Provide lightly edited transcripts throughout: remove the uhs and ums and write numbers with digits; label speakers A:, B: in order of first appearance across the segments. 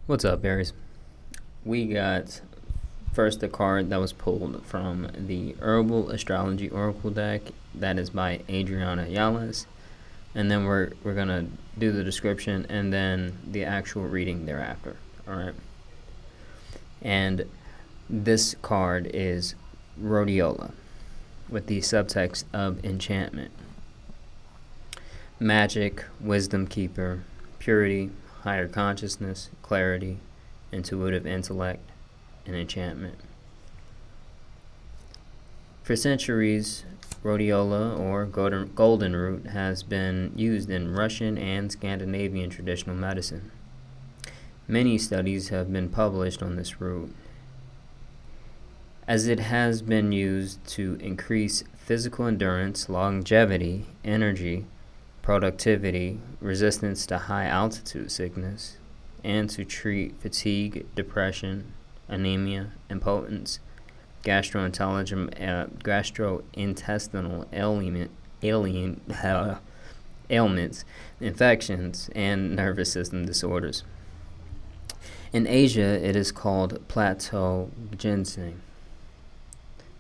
A: What's up, Aries? We got first a card that was pulled from the Herbal Astrology Oracle deck. That is by Adriana Yalas. And then we're gonna do the description and then the actual reading thereafter. Alright. And this card is Rhodiola with the subtext of enchantment. Magic, wisdom keeper, purity, higher consciousness, clarity, intuitive intellect, and enchantment. For centuries, rhodiola, or golden root, has been used in Russian and Scandinavian traditional medicine. Many studies have been published on this root, as it has been used to increase physical endurance, longevity, energy, productivity, resistance to high altitude sickness, and to treat fatigue, depression, anemia, impotence, gastrointestinal ailments, infections, and nervous system disorders. In Asia, it is called plateau ginseng,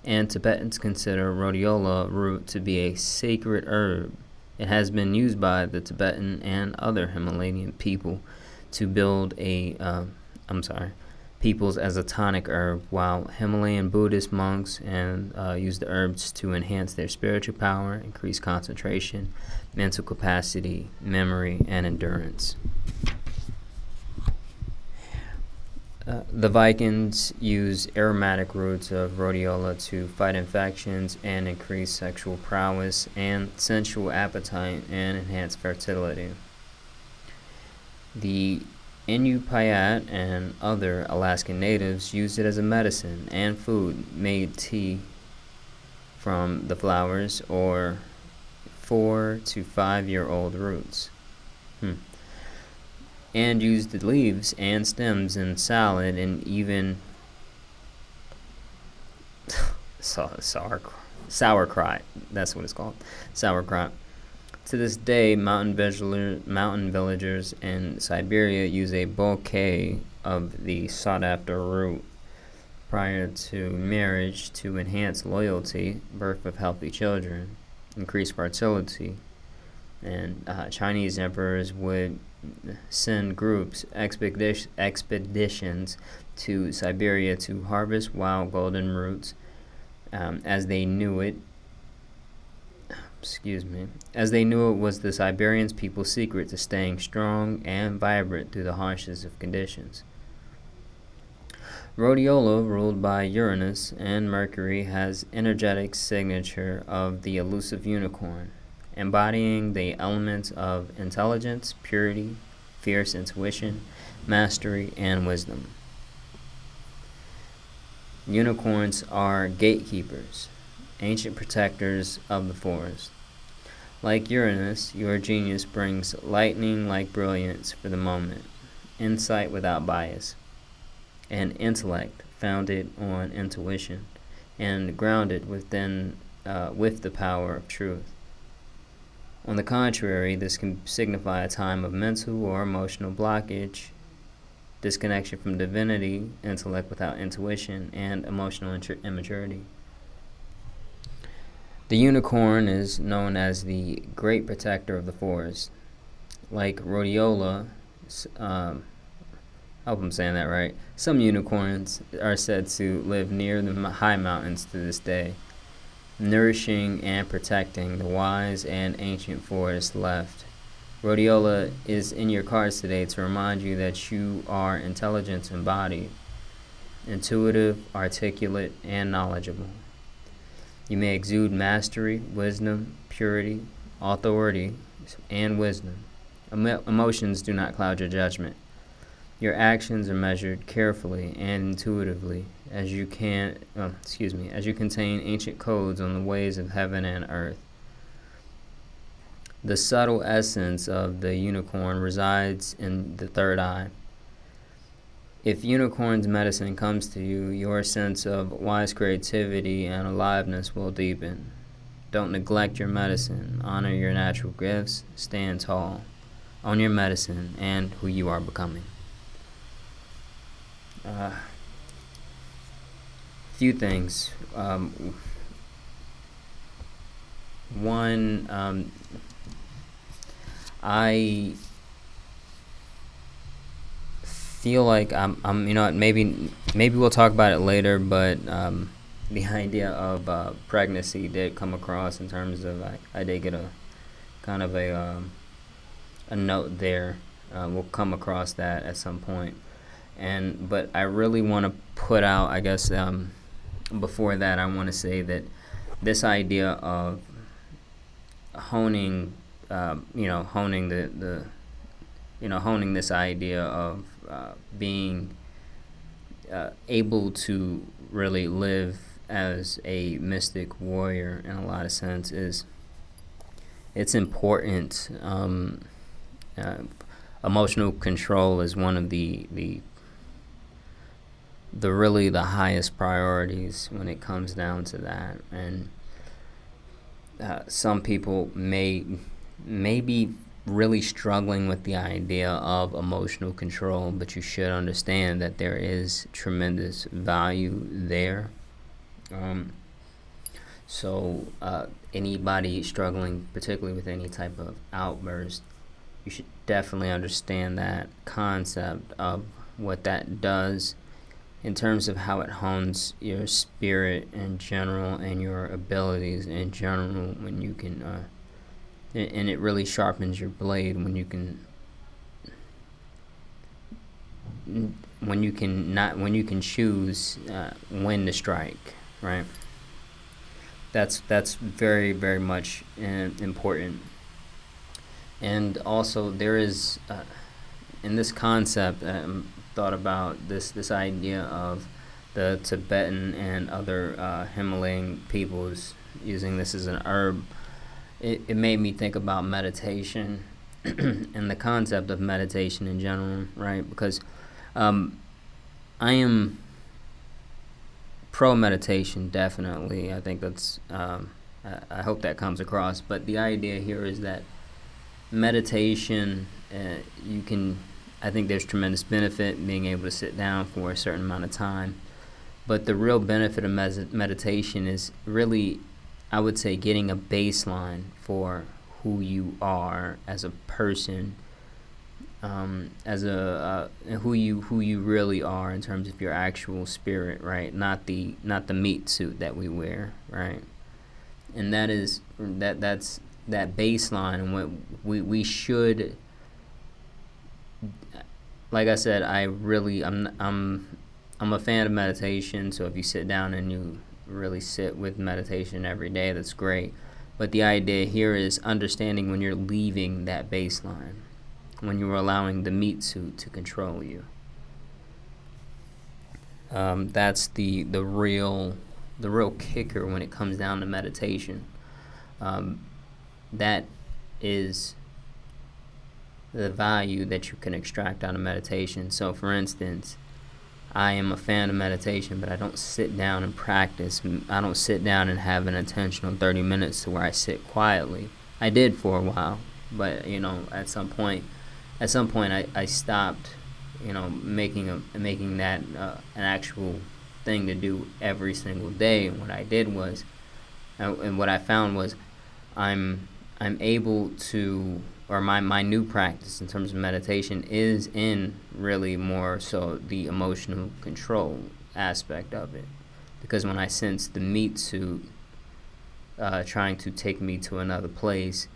A: and Tibetans consider rhodiola root to be a sacred herb. It has been used by the Tibetan and other Himalayan people to build peoples as a tonic herb, while Himalayan Buddhist monks use the herbs to enhance their spiritual power, increase concentration, mental capacity, memory, and endurance. The Vikings use aromatic roots of rhodiola to fight infections and increase sexual prowess and sensual appetite and enhance fertility. The Inupiat and other Alaskan natives use it as a medicine and food, made tea from the flowers or 4 to 5 year old roots. And used the leaves and stems in salad and even sauerkraut. That's what it's called, sauerkraut. To this day, mountain villagers in Siberia use a bouquet of the sought-after root prior to marriage to enhance loyalty, birth of healthy children, increase fertility, and Chinese emperors would send groups expeditions to Siberia to harvest wild golden roots, as they knew it was the Siberian people's secret to staying strong and vibrant through the harshest of conditions. Rhodiola, ruled by Uranus and Mercury, has energetic signature of the elusive unicorn, embodying the elements of intelligence, purity, fierce intuition, mastery, and wisdom. Unicorns are gatekeepers, ancient protectors of the forest. Like Uranus, your genius brings lightning-like brilliance for the moment, insight without bias, and intellect founded on intuition and grounded with the power of truth. On the contrary, this can signify a time of mental or emotional blockage, disconnection from divinity, intellect without intuition, and emotional immaturity. The unicorn is known as the great protector of the forest. Like rhodiola, I hope I'm saying that right, some unicorns are said to live near the high mountains to this day, nourishing and protecting the wise and ancient forest left. Rhodiola is in your cards today to remind you that you are intelligence embodied, intuitive, articulate, and knowledgeable. You may exude mastery, wisdom, purity, authority, and wisdom. Emotions do not cloud your judgment. Your actions are measured carefully and intuitively, as you contain ancient codes on the ways of heaven and earth. The subtle essence of the unicorn resides in the third eye. If unicorn's medicine comes to you, your sense of wise creativity and aliveness will deepen. Don't neglect your medicine. Honor your natural gifts. Stand tall. Own your medicine and who you are becoming. few things. One, I feel like you know, maybe we'll talk about it later, but the idea of pregnancy did come across in terms of I did get a kind of a note there. We'll come across that at some point, but I really want to put out, I guess, before that, I want to say that this idea of honing, honing honing this idea of being able to really live as a mystic warrior in a lot of sense it's important. Uh, Emotional control is one of the really the highest priorities when it comes down to that, and some people may be really struggling with the idea of emotional control, but you should understand that there is tremendous value there. Um, Anybody struggling, particularly with any type of outburst, you should definitely understand that concept of what that does in terms of how it hones your spirit in general and your abilities in general when you can and it really sharpens your blade when you can choose when to strike, right? That's very very much important. And also there is in this concept, thought about this idea of the Tibetan and other Himalayan peoples using this as an herb. It made me think about meditation and the concept of meditation in general, right? Because I am pro meditation, definitely. I think that's I hope that comes across. But the idea here is that meditation, you can, I think there's tremendous benefit in being able to sit down for a certain amount of time. But the real benefit of meditation is really, I would say, getting a baseline for who you are as a person, as a who you really are in terms of your actual spirit, right? Not the meat suit that we wear, right? And that's that baseline, and what we should, like I said, I'm a fan of meditation. So if you sit down and you really sit with meditation every day, that's great. But the idea here is understanding when you're leaving that baseline, when you're allowing the meat suit to control you. That's the real kicker when it comes down to meditation. That is the value that you can extract out of meditation. So, for instance, I am a fan of meditation, but I don't sit down and practice. I don't sit down and have an intentional 30 minutes to where I sit quietly. I did for a while, but at some point I stopped, making that an actual thing to do every single day. And what I did was, and what I found was, I'm able to, or my new practice in terms of meditation is in really more so the emotional control aspect of it. Because when I sense the meat suit trying to take me to another place,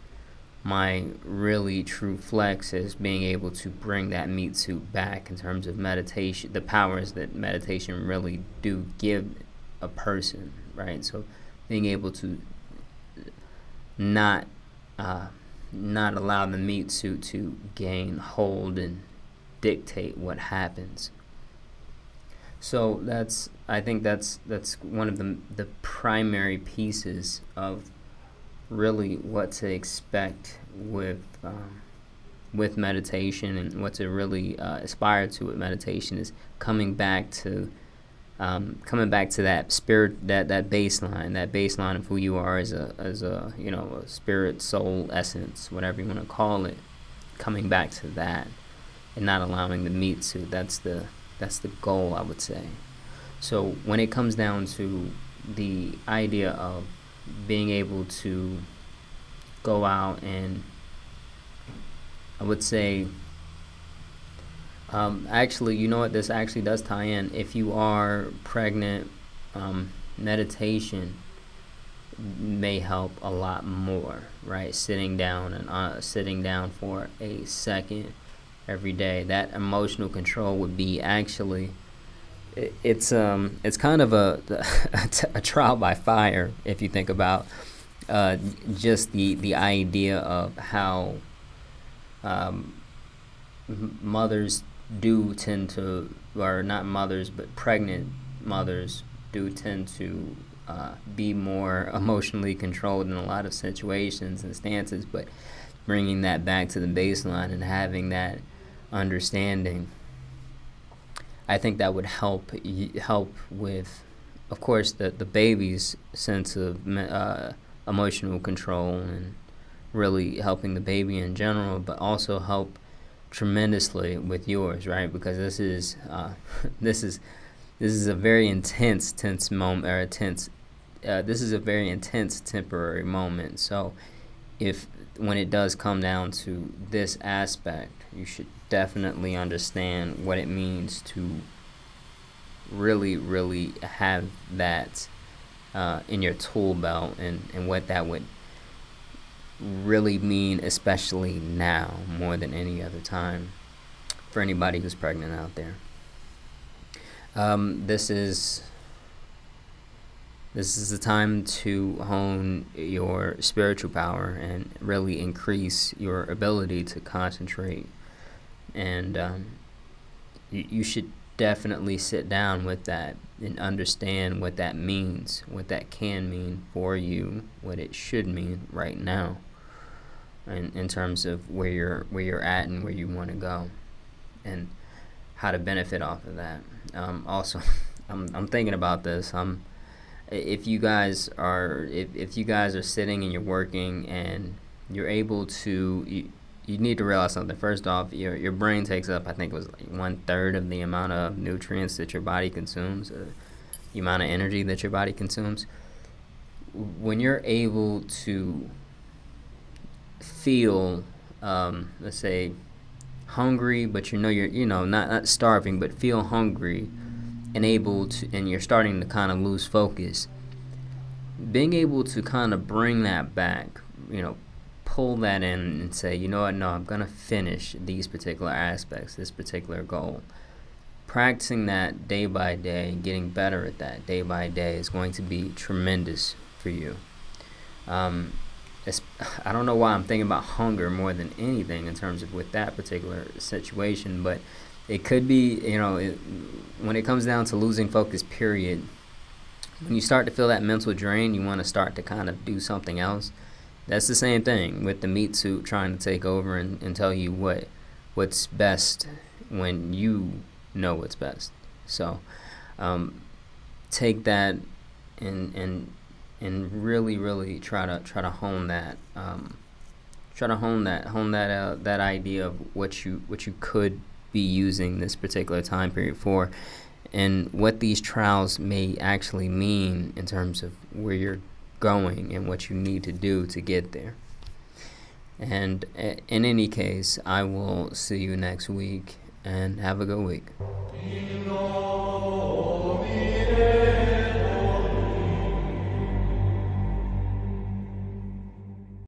A: my really true flex is being able to bring that meat suit back in terms of meditation, the powers that meditation really do give a person, right? So being able to not allow the meat suit to gain hold and dictate what happens. So I think that's one of the primary pieces of really what to expect with meditation, and what to really aspire to with meditation is coming back to that spirit, that baseline of who you are as a a spirit, soul, essence, whatever you want to call it. Coming back to that and not allowing the meat suit. That's That's the goal, I would say. So when it comes down to the idea of being able to go out and, I would say, actually, you know what? This actually does tie in. If you are pregnant, meditation may help a lot more, right? Sitting down and sitting down for a second every day. That emotional control would be actually, it's kind of a trial by fire if you think about just the idea of how um, mothers do tend to, or not mothers, but pregnant mothers do tend to be more emotionally controlled in a lot of situations and stances, but bringing that back to the baseline and having that understanding, I think that would help with, of course, the baby's sense of emotional control and really helping the baby in general, but also help tremendously with yours, right? Because this is this is this is a very tense moment, or a tense. This is a very intense temporary moment. So, if when it does come down to this aspect, you should definitely understand what it means to really have that in your tool belt, and what that would really mean, especially now more than any other time, for anybody who's pregnant out there. This is the time to hone your spiritual power and really increase your ability to concentrate. And you should definitely sit down with that and understand what that means, what that can mean for you, what it should mean right now, and in terms of where you're at and where you want to go, and how to benefit off of that. Also, I'm thinking about this. If you guys are sitting and you're working and you're able to, you need to realize something. First off, your brain takes up, I think it was like 1/3 of the amount of nutrients that your body consumes, the amount of energy that your body consumes. When you're able to feel, let's say, hungry, but you're not starving, but feel hungry and able to, and you're starting to kind of lose focus, being able to kind of bring that back, pull that in and say, you know what, no, I'm gonna finish these particular aspects, this particular goal. Practicing that day by day, getting better at that day by day, is going to be tremendous for you. I don't know why I'm thinking about hunger more than anything in terms of with that particular situation, but it could be, when it comes down to losing focus, period, when you start to feel that mental drain, you want to start to kind of do something else. That's the same thing with the meat suit trying to take over and tell you what's best when you know what's best. So take that and really try to hone that. That idea of what you could be using this particular time period for, and what these trials may actually mean in terms of where you're going and what you need to do to get there. And in any case, I will see you next week, and have a good week.